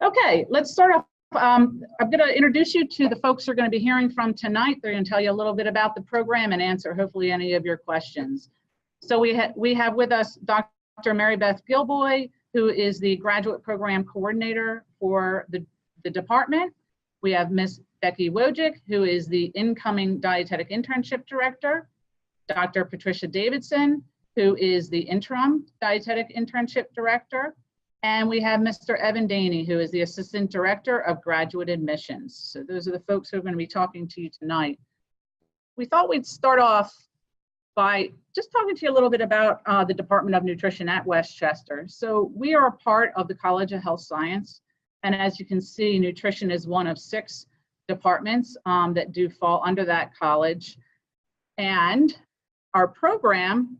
Okay, let's start off. I'm going to introduce you to the folks you're going to be hearing from tonight. They're going to tell you a little bit about the program and answer hopefully any of your questions. So we have with us Dr. Mary Beth Gilboy, who is the graduate program coordinator for the department. We have Miss Becky Wojcik, who is the incoming dietetic internship director. Dr. Patricia Davidson, who is the interim dietetic internship director. And we have Mr. Evan Daney, who is the Assistant Director of Graduate Admissions. So those are the folks who are going to be talking to you tonight. We thought we'd start off by just talking to you a little bit about the Department of Nutrition at Westchester. So we are a part of the College of Health Science. And as you can see, nutrition is one of 6 departments that do fall under that college. And our program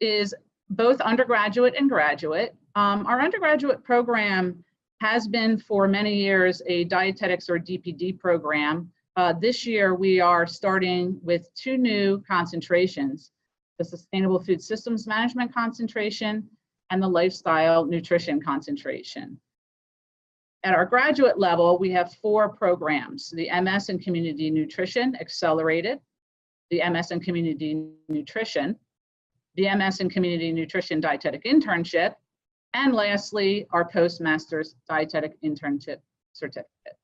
is both undergraduate and graduate. Our undergraduate program has been for many years a dietetics or DPD program. This year we are starting with 2 new concentrations, the Sustainable Food Systems Management concentration and the Lifestyle Nutrition concentration. At our graduate level, we have 4 programs: the MS in Community Nutrition Accelerated, the MS in Community Nutrition, the MS in Community Nutrition Dietetic Internship, and lastly, our Postmaster's Dietetic Internship Certificate.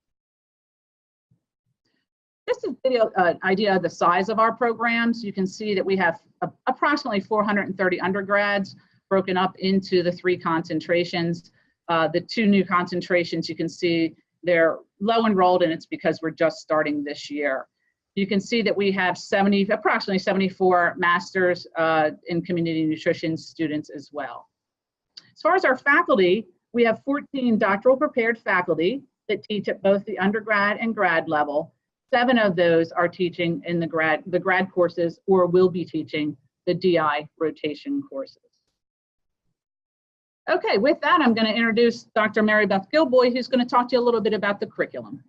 Just to give you an idea of the size of our programs, you can see that we have approximately 430 undergrads broken up into the 3 concentrations. The 2 new concentrations, you can see they're low enrolled, and it's because we're just starting this year. You can see that we have approximately 74 Masters in Community Nutrition students as well. As far as our faculty, we have 14 doctoral prepared faculty that teach at both the undergrad and grad level. 7 of those are teaching in the grad courses or will be teaching the DI rotation courses. Okay, with that, I'm going to introduce Dr. Mary Beth Gilboy, who's going to talk to you a little bit about the curriculum.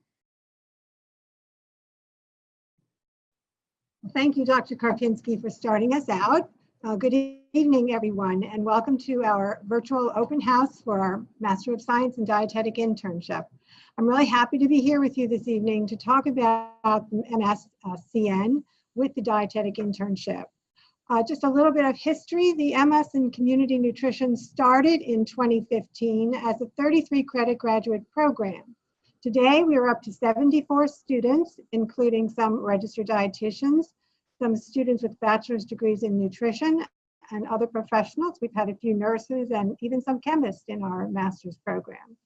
Thank you, Dr. Karpinski, for starting us out. Good evening, everyone, and welcome to our virtual open house for our Master of Science in Dietetic Internship. I'm really happy to be here with you this evening to talk about MSCN with the Dietetic Internship. Just a little bit of history. The MS in Community Nutrition started in 2015 as a 33-credit graduate program. Today, we are up to 74 students, including some registered dietitians, some students with bachelor's degrees in nutrition, and other professionals. We've had a few nurses and even some chemists in our master's program.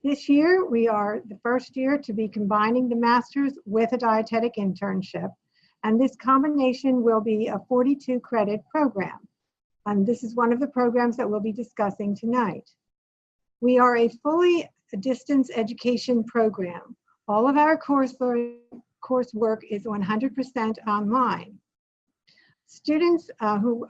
This year, we are the first year to be combining the master's with a dietetic internship, and this combination will be a 42-credit program. And this is one of the programs that we'll be discussing tonight. We are a fully distance education program. All of our coursework is 100% online. Students who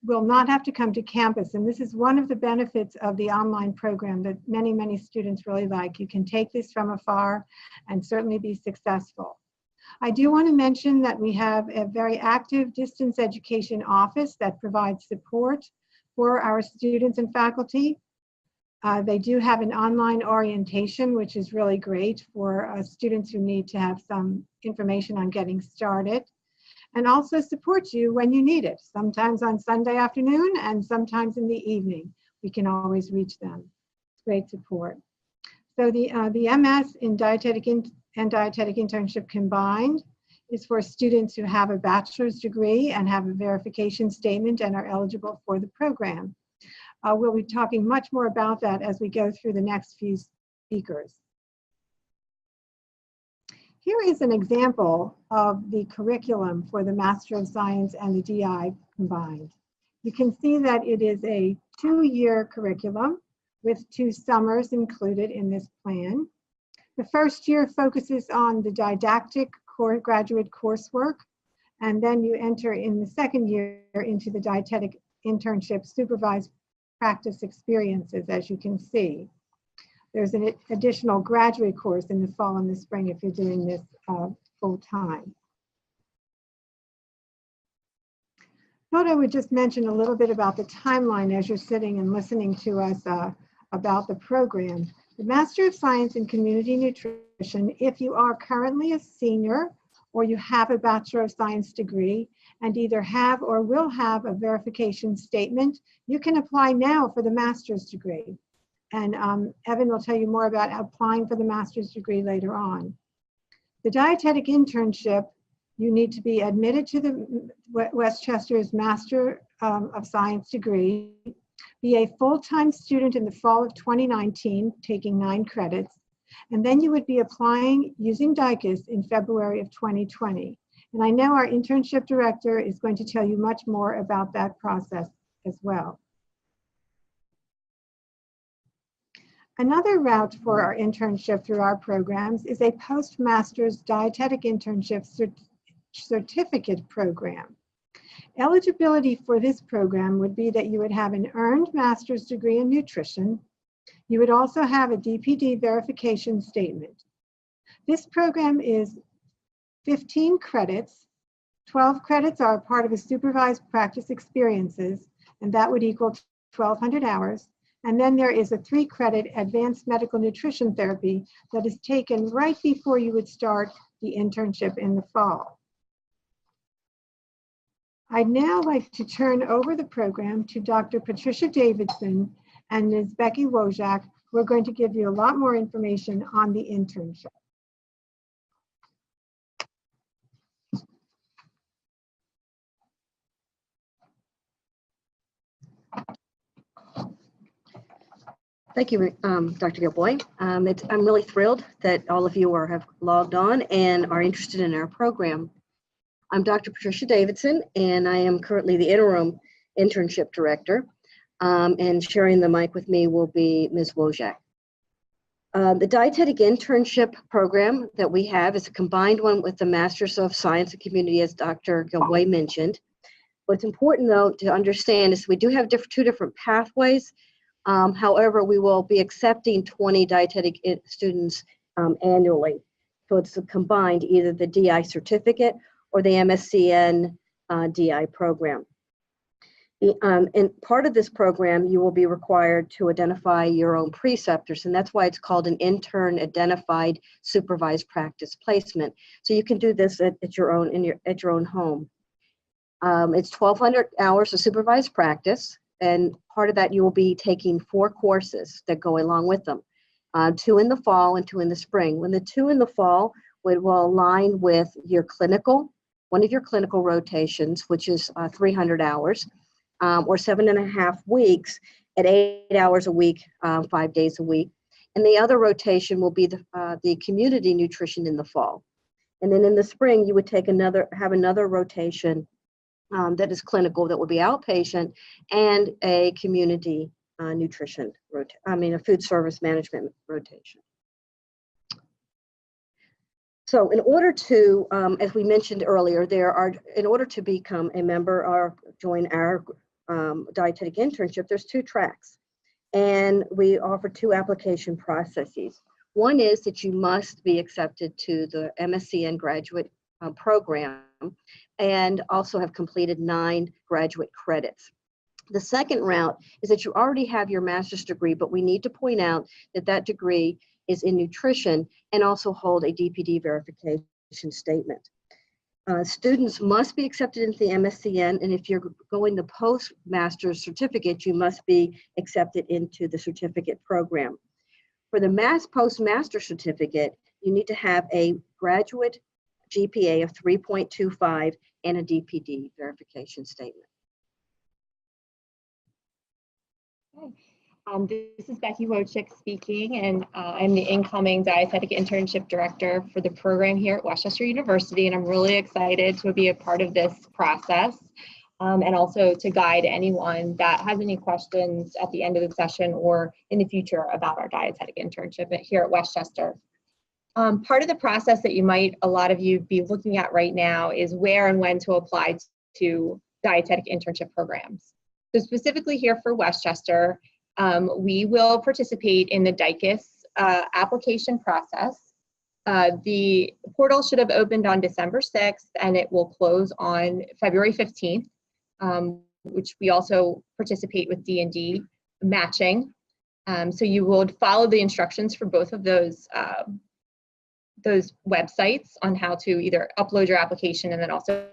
will not have to come to campus, and this is one of the benefits of the online program that many students really like. You can take this from afar and certainly be successful. I do want to mention that we have a very active distance education office that provides support for our students and faculty. They do have an online orientation, which is really great for students who need to have some information on getting started, and also support you when you need it, sometimes on Sunday afternoon and sometimes in the evening. We can always reach them. It's great support. So the MS in Dietetic and Dietetic Internship combined is for students who have a bachelor's degree and have a verification statement and are eligible for the program. We'll be talking much more about that as we go through the next few speakers. Here is an example of the curriculum for the Master of Science and the DI combined. You can see that it is a 2-year curriculum with 2 summers included in this plan. The first year focuses on the didactic graduate coursework, and then you enter in the second year into the dietetic internship supervised practice experiences, as you can see. There's an additional graduate course in the fall and the spring if you're doing this full time. Thought I would just mention a little bit about the timeline as you're sitting and listening to us about the program. The Master of Science in Community Nutrition, if you are currently a senior or you have a Bachelor of Science degree and either have or will have a verification statement, you can apply now for the master's degree. And Evan will tell you more about applying for the master's degree later on. The dietetic internship, you need to be admitted to the Westchester's Master of Science degree, be a full-time student in the fall of 2019, taking 9 credits, and then you would be applying using DICUS in February of 2020. And I know our internship director is going to tell you much more about that process as well. Another route for our internship through our programs is a postmaster's dietetic internship certificate program. Eligibility for this program would be that you would have an earned master's degree in nutrition. You would also have a DPD verification statement. This program is 15 credits. 12 credits are part of a supervised practice experiences, and that would equal 1,200 hours. And then there is a 3-credit advanced medical nutrition therapy that is taken right before you would start the internship in the fall. I'd now like to turn over the program to Dr. Patricia Davidson and Ms. Becky Wojak, who are going to give you a lot more information on the internship. Thank you, Dr. Gilboy. I'm really thrilled that all of you have logged on and are interested in our program. I'm Dr. Patricia Davidson, and I am currently the interim internship director. And sharing the mic with me will be Ms. Wojak. The dietetic internship program that we have is a combined one with the Masters of Science and Community, as Dr. Gilboy mentioned. What's important, though, to understand is we do have two different pathways. However, we will be accepting 20 dietetic students annually. So it's a combined, either the DI certificate or the MSCN DI program. In part of this program, you will be required to identify your own preceptors, and that's why it's called an intern identified supervised practice placement. So you can do this at your own home. It's 1,200 hours of supervised practice. And part of that, you will be taking 4 courses that go along with them, 2 in the fall and 2 in the spring. When the 2 in the fall will align with your clinical, one of your clinical rotations, which is 300 hours, or 7.5 weeks at 8 hours a week, 5 days a week. And the other rotation will be the community nutrition in the fall. And then in the spring, you would have another rotation that is clinical, that will be outpatient, and a community nutrition a food service management rotation. So in order to, as we mentioned earlier, in order to become a member or join our dietetic internship, there's 2 tracks, and we offer 2 application processes. One is that you must be accepted to the MSCN graduate program and also have completed 9 graduate credits. The second route is that you already have your master's degree, but we need to point out that that degree is in nutrition and also hold a DPD verification statement. Students must be accepted into the MSCN, and if you're going the postmaster's certificate, you must be accepted into the certificate program. For the postmaster certificate, you need to have a graduate GPA of 3.25 and a DPD verification statement. This is Becky Wojcik speaking, and I'm the incoming dietetic internship director for the program here at Westchester University, and I'm really excited to be a part of this process and also to guide anyone that has any questions at the end of the session or in the future about our dietetic internship here at Westchester. Part of the process that a lot of you be looking at right now is where and when to apply to dietetic internship programs. So specifically here for Westchester, we will participate in the DICUS application process. The portal should have opened on December 6th, and it will close on February 15th, which we also participate with D&D matching. So you would follow the instructions for both of those websites on how to either upload your application and then also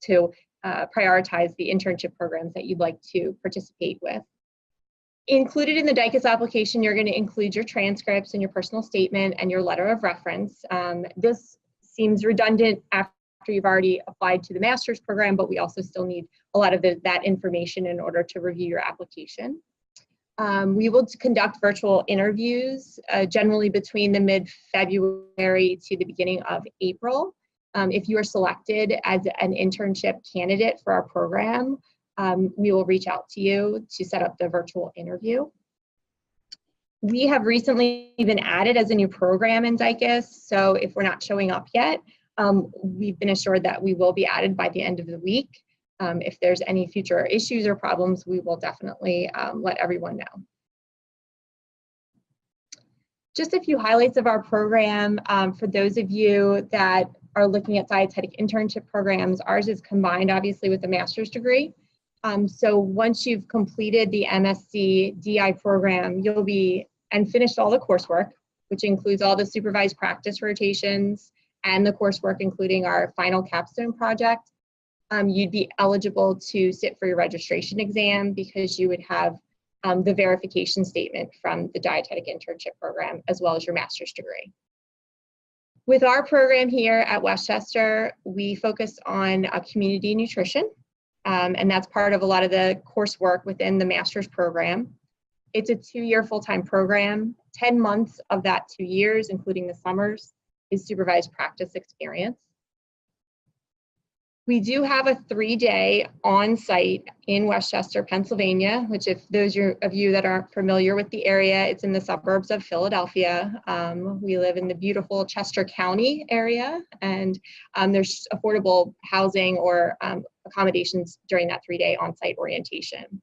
to prioritize the internship programs that you'd like to participate with. Included in the DICAS application, you're going to include your transcripts and your personal statement and your letter of reference. This seems redundant after you've already applied to the master's program, but we also still need a lot of that information in order to review your application. We will conduct virtual interviews generally between the mid-February to the beginning of April. If you are selected as an internship candidate for our program, we will reach out to you to set up the virtual interview. We have recently been added as a new program in DICAS, so if we're not showing up yet, we've been assured that we will be added by the end of the week. If there's any future issues or problems, we will definitely let everyone know. Just a few highlights of our program. For those of you that are looking at dietetic internship programs, ours is combined obviously with a master's degree. So once you've completed the MSc DI program, you'll be and finished all the coursework, which includes all the supervised practice rotations and the coursework, including our final capstone project. You'd be eligible to sit for your registration exam because you would have the verification statement from the dietetic internship program as well as your master's degree. With our program here at Westchester, we focus on community nutrition, and that's part of a lot of the coursework within the master's program. It's a 2-year full-time program. 10 months of that 2 years, including the summers, is supervised practice experience. We do have a 3-day on-site in Westchester, Pennsylvania, which if those of you that aren't familiar with the area, it's in the suburbs of Philadelphia. We live in the beautiful Chester County area, and there's affordable housing or accommodations during that 3-day on-site orientation.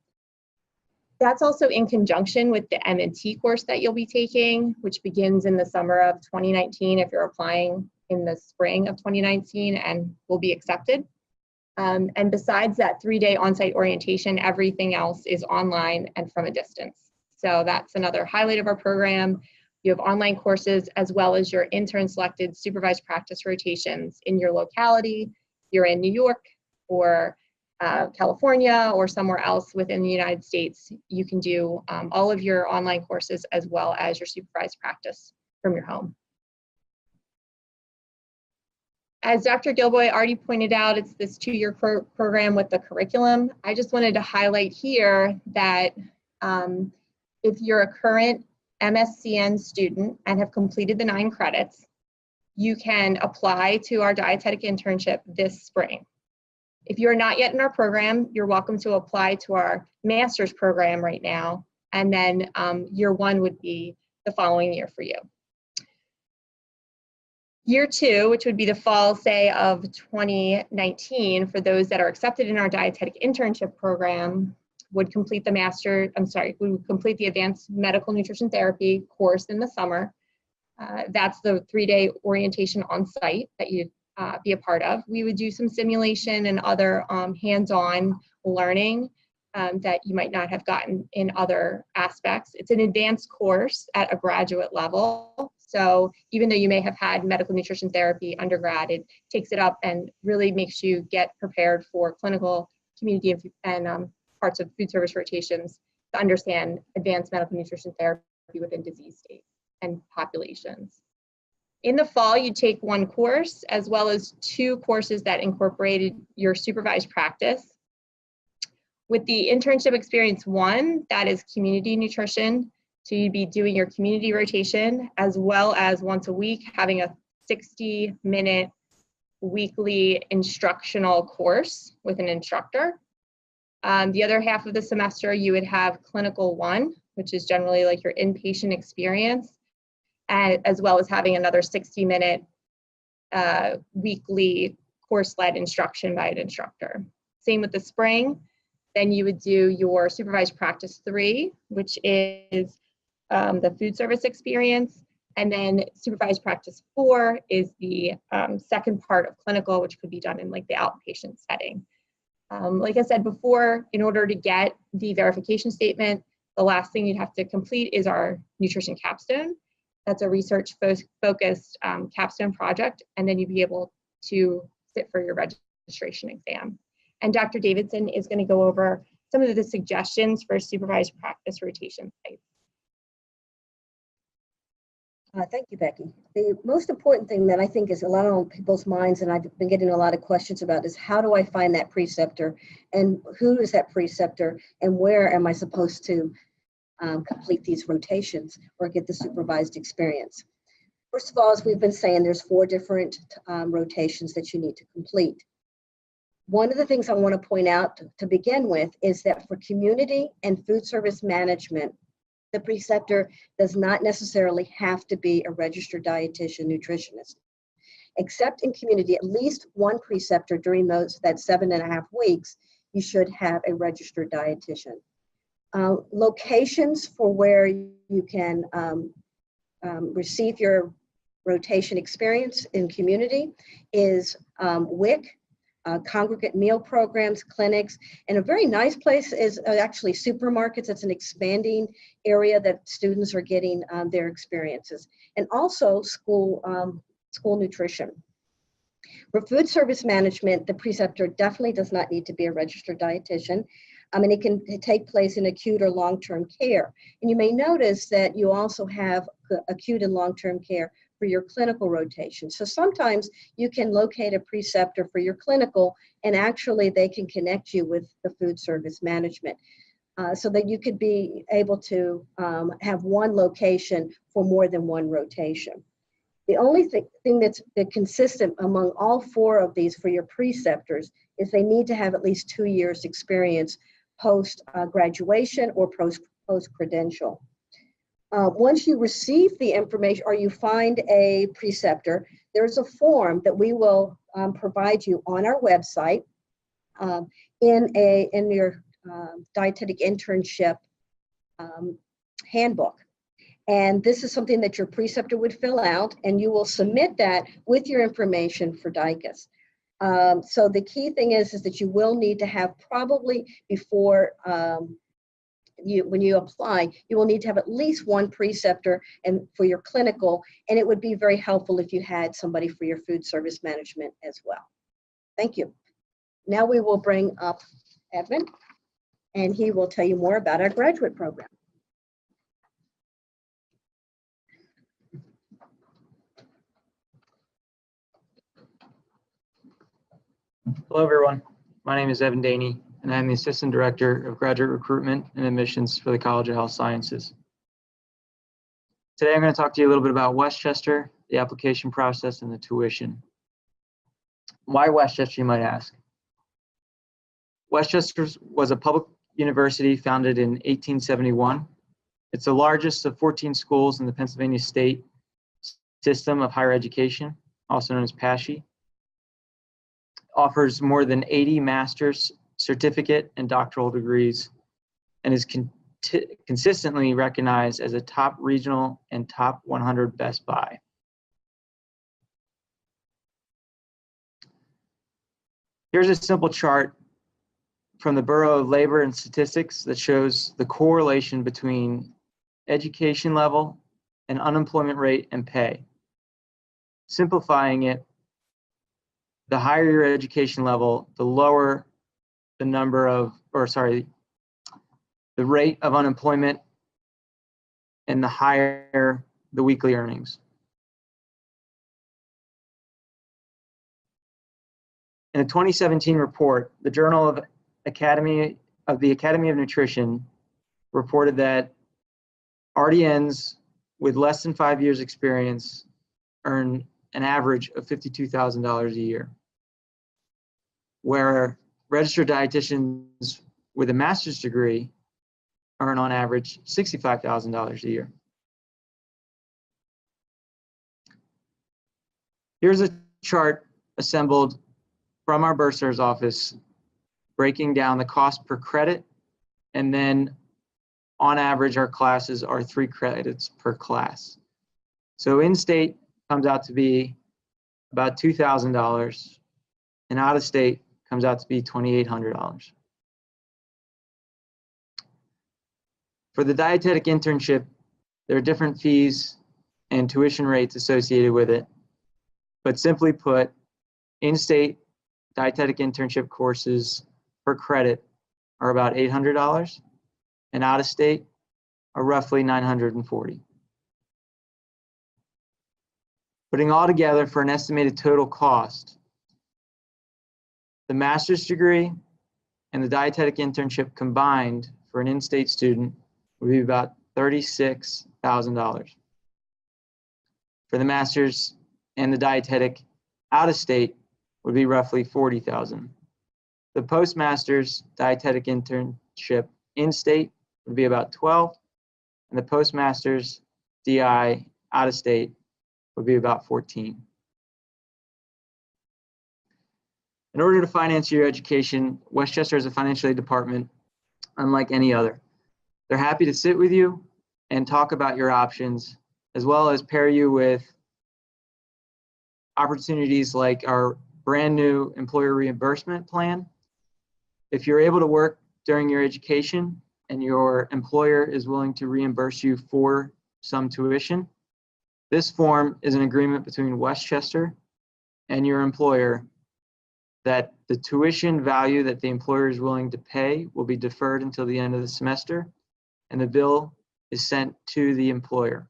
That's also in conjunction with the M&T course that you'll be taking, which begins in the summer of 2019 if you're applying in the spring of 2019 and will be accepted. And besides that 3-day on-site orientation, everything else is online and from a distance. So that's another highlight of our program. You have online courses as well as your intern selected supervised practice rotations in your locality. You're in New York or California or somewhere else within the United States, you can do all of your online courses as well as your supervised practice from your home. As Dr. Gilboy already pointed out, it's this 2-year program with the curriculum. I just wanted to highlight here that if you're a current MSCN student and have completed the 9 credits, you can apply to our dietetic internship this spring. If you're not yet in our program, you're welcome to apply to our master's program right now, and then year 1 would be the following year for you. Year 2, which would be the fall, say, of 2019, for those that are accepted in our dietetic internship program, would complete the would complete the advanced medical nutrition therapy course in the summer. That's the 3-day orientation on site that you'd be a part of. We would do some simulation and other hands-on learning that you might not have gotten in other aspects. It's an advanced course at a graduate level. So even though you may have had medical nutrition therapy undergrad, it takes it up and really makes you get prepared for clinical, community, and parts of food service rotations to understand advanced medical nutrition therapy within disease states and populations. In the fall, you take 1 course as well as 2 courses that incorporated your supervised practice. With the internship experience 1, that is community nutrition. So you'd be doing your community rotation as well as once a week having a 60-minute weekly instructional course with an instructor. The other half of the semester, you would have clinical 1, which is generally like your inpatient experience, as well as having another 60-minute weekly course-led instruction by an instructor. Same with the spring. Then you would do your supervised practice 3, which is the food service experience. And then supervised practice 4 is the second part of clinical, which could be done in like the outpatient setting. Like I said before, in order to get the verification statement, The last thing you'd have to complete is our nutrition capstone. That's a research-focused capstone project, and then you'd be able to sit for your registration exam. And Dr. Davidson is going to go over some of the suggestions for supervised practice rotation sites. Thank you, Becky. The most important thing that I think is a lot on people's minds, and I've been getting a lot of questions about, is how do I find that preceptor, and who is that preceptor, and where am I supposed to complete these rotations or get the supervised experience? First of all, as we've been saying, there's 4 different rotations that you need to complete. One of the things I want to point out to begin with is that for community and food service management, the preceptor does not necessarily have to be a registered dietitian nutritionist. Except in community, at least one preceptor during that 7.5 weeks, you should have a registered dietitian. Locations for where you can receive your rotation experience in community is WIC, congregate meal programs, clinics, and a very nice place is actually supermarkets. It's an expanding area that students are getting their experiences, and also school nutrition. For food service management, the preceptor definitely does not need to be a registered dietitian. And it can take place in acute or long-term care. And you may notice that you also have acute and long-term care for your clinical rotation. So sometimes you can locate a preceptor for your clinical, and actually they can connect you with the food service management so that you could be able to have one location for more than one rotation. The only thing that's consistent among all 4 of these for your preceptors is they need to have at least 2 years experience post graduation or post credential. Once you receive the information or you find a preceptor, there's a form that we will provide you on our website in your dietetic internship handbook. And this is something that your preceptor would fill out, and you will submit that with your information for DICAS. So the key thing is that you will need to have probably before when you apply, you will need to have at least one preceptor and for your clinical, and it would be very helpful if you had somebody for your food service management as well. Thank you. Now we will bring up Edmund, and he will tell you more about our graduate program. Hello, everyone. My name is Evan Daney, and I'm the Assistant Director of Graduate Recruitment and Admissions for the College of Health Sciences. Today, I'm going to talk to you a little bit about Westchester, the application process, and the tuition. Why Westchester, you might ask? Westchester was a public university founded in 1871. It's the largest of 14 schools in the Pennsylvania state system of higher education, also known as PASSHE. Offers more than 80 master's, certificate, and doctoral degrees, and is consistently recognized as a top regional and top 100 Best Buy. Here's a simple chart from the Bureau of Labor and Statistics that shows the correlation between education level and unemployment rate and pay. Simplifying it, the higher your education level, the lower the the rate of unemployment, and the higher the weekly earnings. In a 2017 report, the Journal of the Academy of Nutrition reported that RDNs with less than 5 years experience earn an average of $52,000 a year, where registered dietitians with a master's degree earn on average $65,000 a year. Here's a chart assembled from our bursar's office, breaking down the cost per credit, and then on average, our classes are 3 credits per class. So in-state comes out to be about $2,000, and out-of-state comes out to be $2,800. For the dietetic internship, there are different fees and tuition rates associated with it. But simply put, in-state dietetic internship courses per credit are about $800, and out-of-state are roughly $940. Putting all together for an estimated total cost, the master's degree and the dietetic internship combined for an in-state student would be about $36,000. For the master's and the dietetic out-of-state would be roughly $40,000. The postmaster's dietetic internship in-state would be about $12,000, and the postmaster's DI out-of-state would be about $14,000. In order to finance your education, West Chester is a financial aid department unlike any other. They're happy to sit with you and talk about your options, as well as pair you with opportunities like our brand new employer reimbursement plan. If you're able to work during your education and your employer is willing to reimburse you for some tuition, this form is an agreement between West Chester and your employer that the tuition value that the employer is willing to pay will be deferred until the end of the semester, and the bill is sent to the employer.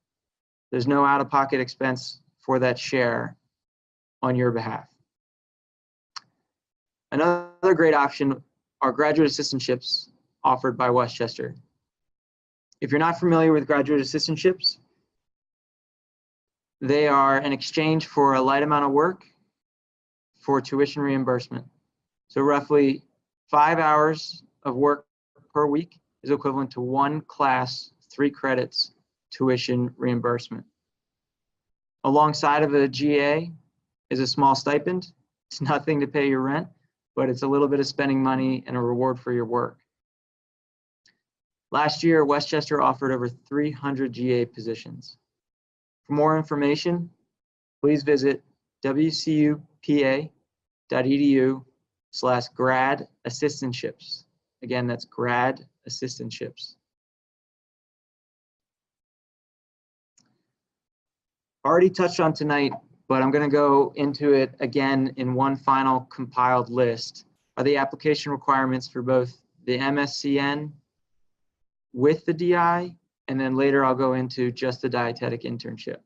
There's no out-of-pocket expense for that share on your behalf. Another great option are graduate assistantships offered by West Chester. If you're not familiar with graduate assistantships, they are an exchange for a light amount of work for tuition reimbursement. So roughly 5 hours of work per week is equivalent to 1 class, 3 credits tuition reimbursement. Alongside of a GA is a small stipend. It's nothing to pay your rent, but it's a little bit of spending money and a reward for your work. Last year, West Chester offered over 300 GA positions. For more information, please visit wcupa.edu/grad assistantships. Again, that's grad assistantships. Already touched on tonight, but I'm going to go into it again in one final compiled list, are the application requirements for both the MSCN with the DI, and then later I'll go into just the dietetic internship.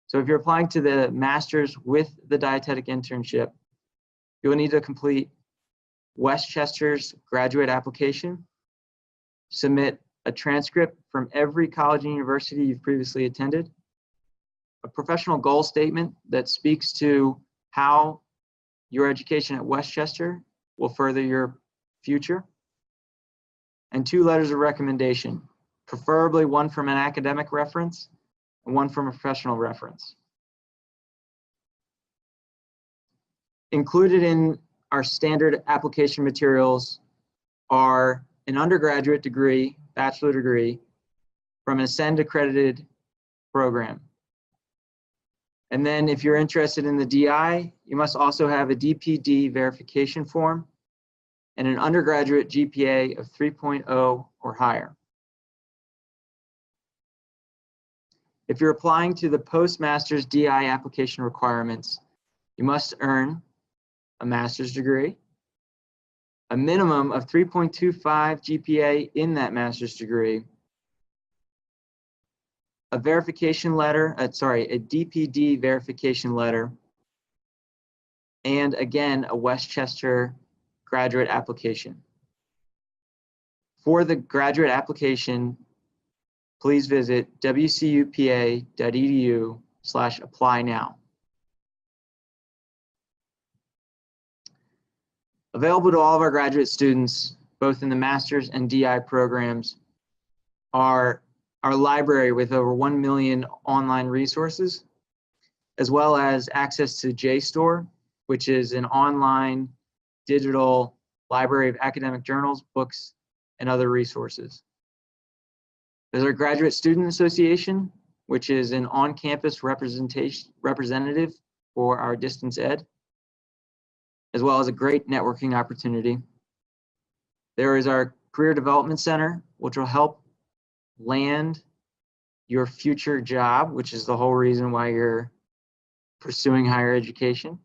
So if you're applying to the master's with the dietetic internship, you'll need to complete West Chester's graduate application, submit a transcript from every college and university you've previously attended, a professional goal statement that speaks to how your education at West Chester will further your future, and 2 letters of recommendation, preferably one from an academic reference and one from a professional reference. Included in our standard application materials are an undergraduate degree, bachelor degree, from an Ascend accredited program. And then if you're interested in the DI, you must also have a DPD verification form and an undergraduate GPA of 3.0 or higher. If you're applying to the postmaster's DI application requirements, you must earn a master's degree, a minimum of 3.25 GPA in that master's degree, a verification letter, a DPD verification letter, and again, a West Chester graduate application. For the graduate application, please visit wcupa.edu/apply now. Available to all of our graduate students, both in the master's and DI programs, are our library with over 1 million online resources, as well as access to JSTOR, which is an online digital library of academic journals, books, and other resources. There's our Graduate Student Association, which is an on-campus representative for our distance ed, as well as a great networking opportunity. There is our Career Development Center, which will help land your future job, which is the whole reason why you're pursuing higher education.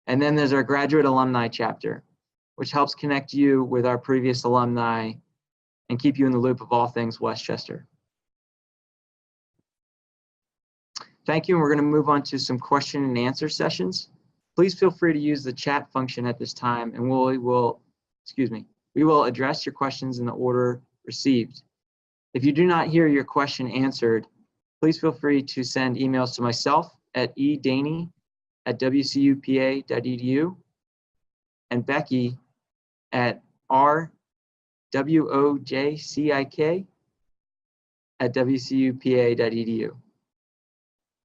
And then there's our graduate alumni chapter, which helps connect you with our previous alumni and keep you in the loop of all things Westchester. Thank you, and we're going to move on to some question and answer sessions. Please feel free to use the chat function at this time, and we will address your questions in the order received. If you do not hear your question answered, please feel free to send emails to myself at edaney@wcupa.edu and Becky at rwojcik@wcupa.edu.